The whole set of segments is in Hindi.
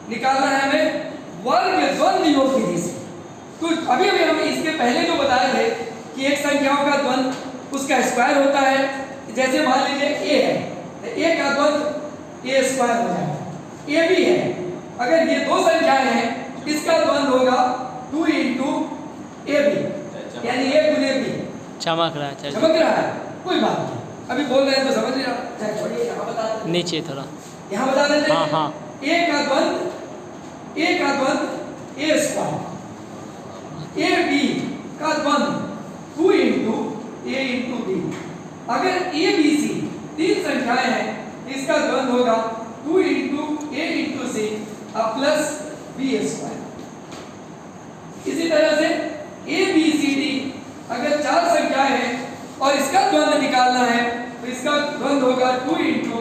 निकालना है हमें वर्ग द्वंद्व योग विधि से। तो अभी अभी हम इसके पहले जो बताए थे कि एक संख्याओं का द्वंद्व उसका स्क्वायर होता है। जैसे मान लीजिए ए है तो ए का द्वंद्व ए स्क्वायर हो जाएगा। ए भी है, अगर ये दो संख्याएं हैं इसका द्वंद्व होगा 2 इंटू ए बी, यानी ए गुने बी। चमक रहा है, चमक रहा है, कोई बात नहीं, अभी बोल रहे हैं तो समझ नहीं रहा, छोड़िए यहाँ बता देते, नीचे थोड़ा यहाँ बता देते। हाँ हाँ, ए का द्वंद्व ए स्क्वायर, ए बी का द्वंद्व 2 इंटू ए इंटू बी। अगर ए बी सी तीन संख्याएं हैं इसका द्वंद्व होगा 2 into A into C plus B square. इसी तरह से ए बी सी डी अगर चार संख्याएं हैं और इसका द्वंद्व निकालना है तो इसका द्वंद्व होगा 2 into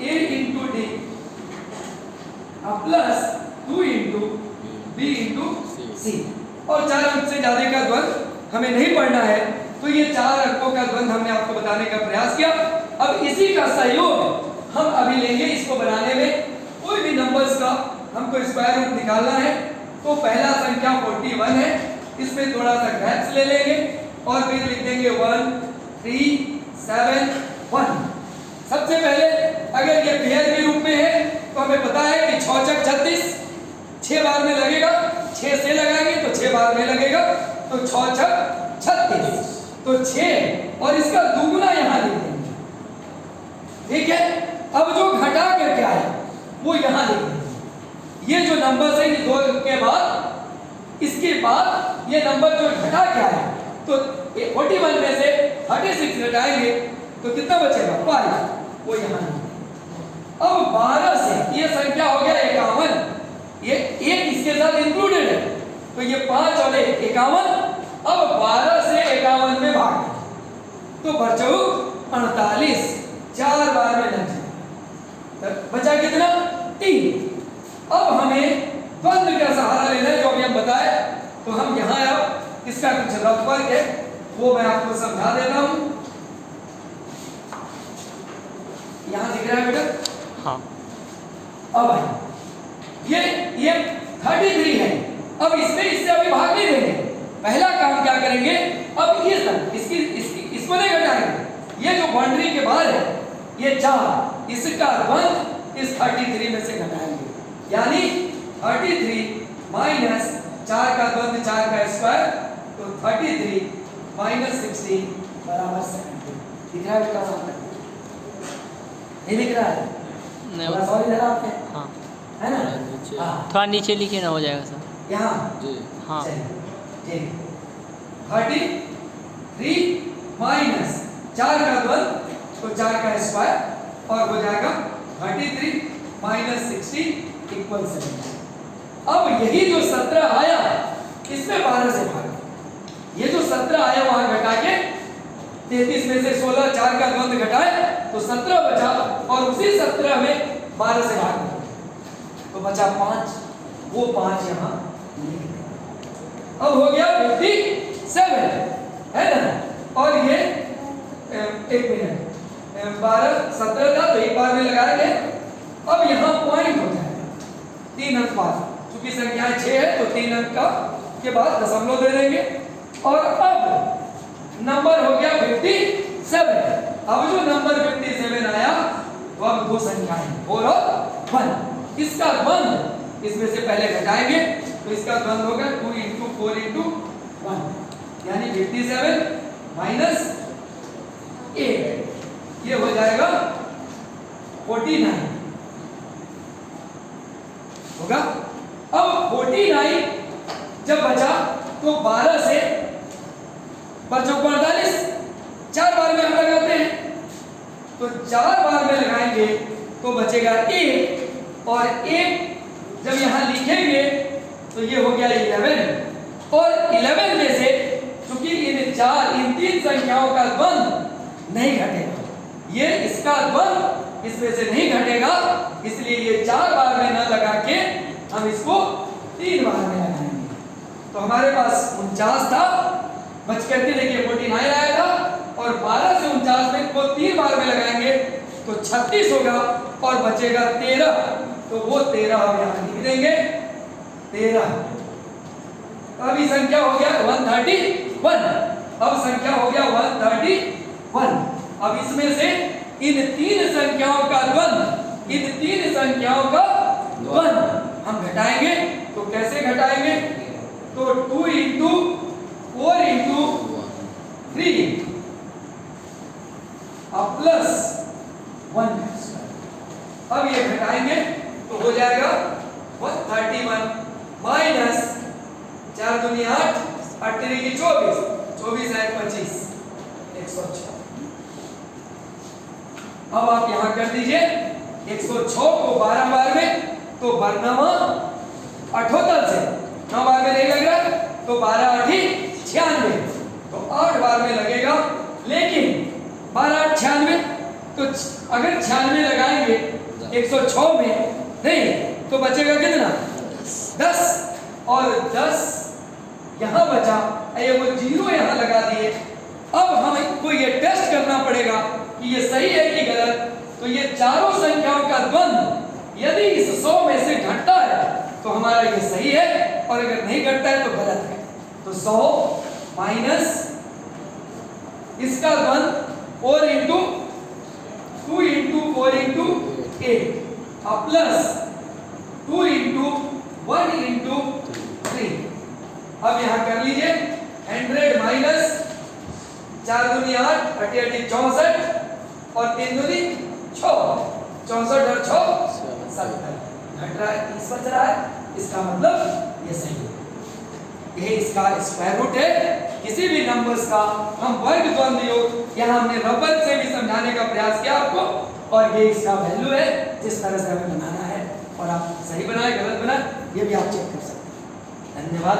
A into D plus 2 into B into C. और चार अंक से ज्यादा का द्वंद्व हमें नहीं पढ़ना है, तो ये चार अंकों का द्वंद्व हमने आपको बताने का प्रयास किया। अब इसी का सहयोग हम अभी लेंगे इसको बनाने में। कोई भी नंबर्स का हमको स्क्वायर रूट निकालना है तो पहला संख्या 41 है, इसमें थोड़ा सा गैप्स ले लेंगे और फिर लिख देंगे 1 3 7 1। सबसे पहले अगर ये पेयर के रूप में है तो हमें पता है कि 6 छक 36, 6 बार में लगेगा, 6 से लगाएंगे तो 6 बार में लगेगा, तो 6 छक 36, तो 6 और इसका दुगुना यहाँ लिख देंगे। ठीक है, अब जो घटा करके आए वो यहाँ लिख देंगे। ये जो नंबर है दो के बाद, इसके बाद ये नंबर जो घटा के आए तो 41 में से 36 घटाएंगे तो कितना बचेगा 5, वो यहाँ लिख देंगे। अब 12 से ये संख्या हो गया 51, ये एक इसके साथ इंक्लूडेड है तो ये 5 और 1 51। अब 12 से 51 में भाग तो बचो 48, 4 बार में लग जाए, बचा कितना 3। अब हमें द्वंद्व का सहारा लेना है जो अभी हम बताए, तो हम यहाँ अब इसका कुछ रफ वर्क है वो मैं आपको समझा देता हूँ। यहाँ दिख रहा है बेटा? हाँ। अब ये 33 है, अब इसमें इससे अभी भाग नहीं देंगे। पहला काम क्या करेंगे, अब इसको नहीं घटाएंगे, ये जो बाउंड्री के बाहर है ये 4, इसका द्वंद्व इस 33 में से घटाएंगे, यानी 33 माइनस 4 का द्वंद्व 4 का स्क्वायर, तो 33 माइनस 16 बराबर 17। दिख रहा है बेटा? नहीं दिख रहा है? नहीं, सॉरी जरा आपके, हाँ है ना? हाँ, थोड़ा नीचे लिखे ना हो जाएगा सर। यहाँ जी हाँ, 33 माइनस 4 का द्वंद्व तो 4 का स्क्वायर और हो जाएगा 33 माइनस 16 इक्वल 17। अब यही जो 17 आया इसमें 12 से भाग, ये जो 17 आया वहां घटा के 33 में से 16 4 का द्वंद्व घटाए तो 17 बचा और उसी 17 में 12 से भाग तो बचा 5, वो 5 यहाँ लिख दें। अब हो गया 57, है ना? और ये एक मिनट 12 17 था तो एक बार में लगाएंगे। अब यहाँ पॉइंट हो जाएगा 3 अंक बाद, क्योंकि संख्याएं 6 है तो 3 अंक का के बाद दशमलव दे देंगे। और अब नंबर हो गया 57। अब जो नंबर 57 आया तो अब दो संख्याएं 4 और 1, इसका द्वंद्व इसमें से पहले घटाएंगे तो इसका द्वंद्व होगा 2 इंटू 4 इंटू 1, यानी 57 माइनस 8, ये हो जाएगा 49 होगा। अब 49 जब बचा तो 12 से बचो 48, 4 बार में हम लगाते हैं तो 4 बार में लगाएंगे तो बचेगा 1 और 1 जब यहाँ लिखेंगे तो ये हो गया 11 और 11 में से क्योंकि इन 3 संख्याओं का द्वंद्व नहीं घटेगा, ये इसका द्वंद्व इसमें से नहीं घटेगा, इसलिए ये 4 बार में न लगा के हम इसको 3 बार में लगाएंगे। तो हमारे पास 49 था, बच करके देखिए 49 आया था और 12 से 49 में को 3 बार में लगाएंगे तो 36 होगा और बचेगा 13। तो वो 13 हम यहाँ लिख देंगे 13। अभी संख्या हो गया 131। अब संख्या हो गया 131। अब इसमें से इन तीन संख्याओं का द्वंद्व हम घटाएंगे। तो कैसे घटाएंगे? तो 2 into 4 into 3 अब प्लस 1 अब ये घटाएंगे तो हो जाएगा 131 माइनस 4 दूनी 8, 8 की 24, 24 है 25, 106। अब आप यहां कर दीजिए 106 को 12 बार में, तो बरनामा 78 से 9 बार में नहीं लग रहा, तो 12 8 96, तो 8 बार में लगेगा। लेकिन 12 8 96, तो अगर 96 लगाएंगे 106 में नहीं तो बचेगा कितना? 10, और 10 यहां बचा, ये वो 0 यहां लगा दिए। अब हमको ये टेस्ट करना पड़ेगा कि ये सही है कि गलत। तो ये चारों संख्याओं का द्वंद्व यदि इस 100 में से घटता है तो हमारा ये सही है, और अगर नहीं घटता है तो गलत है। तो 100 माइनस इसका द्वंद्व 4 into 2 into 4 into 8 और प्लस 2 into 1 into 3। अब यहां कर लीजिए 100 माइनस 4 दूनी 8, 8 64, और 3 दूनी 6, 64 और 6 70, घट रहा है 30 बच रहा है। इसका मतलब ये सही है। ये इसका स्क्वायर रूट है। किसी भी नंबर्स का हम वर्ग द्वंद्व योग यहाँ हमने रबर से भी समझाने का प्रयास किया आपको, और ये इसका वैल्यू है जिस तरह से हमें बनाना है। और आप सही बनाए गलत बनाए ये भी आप चेक कर सकते हैं। धन्यवाद।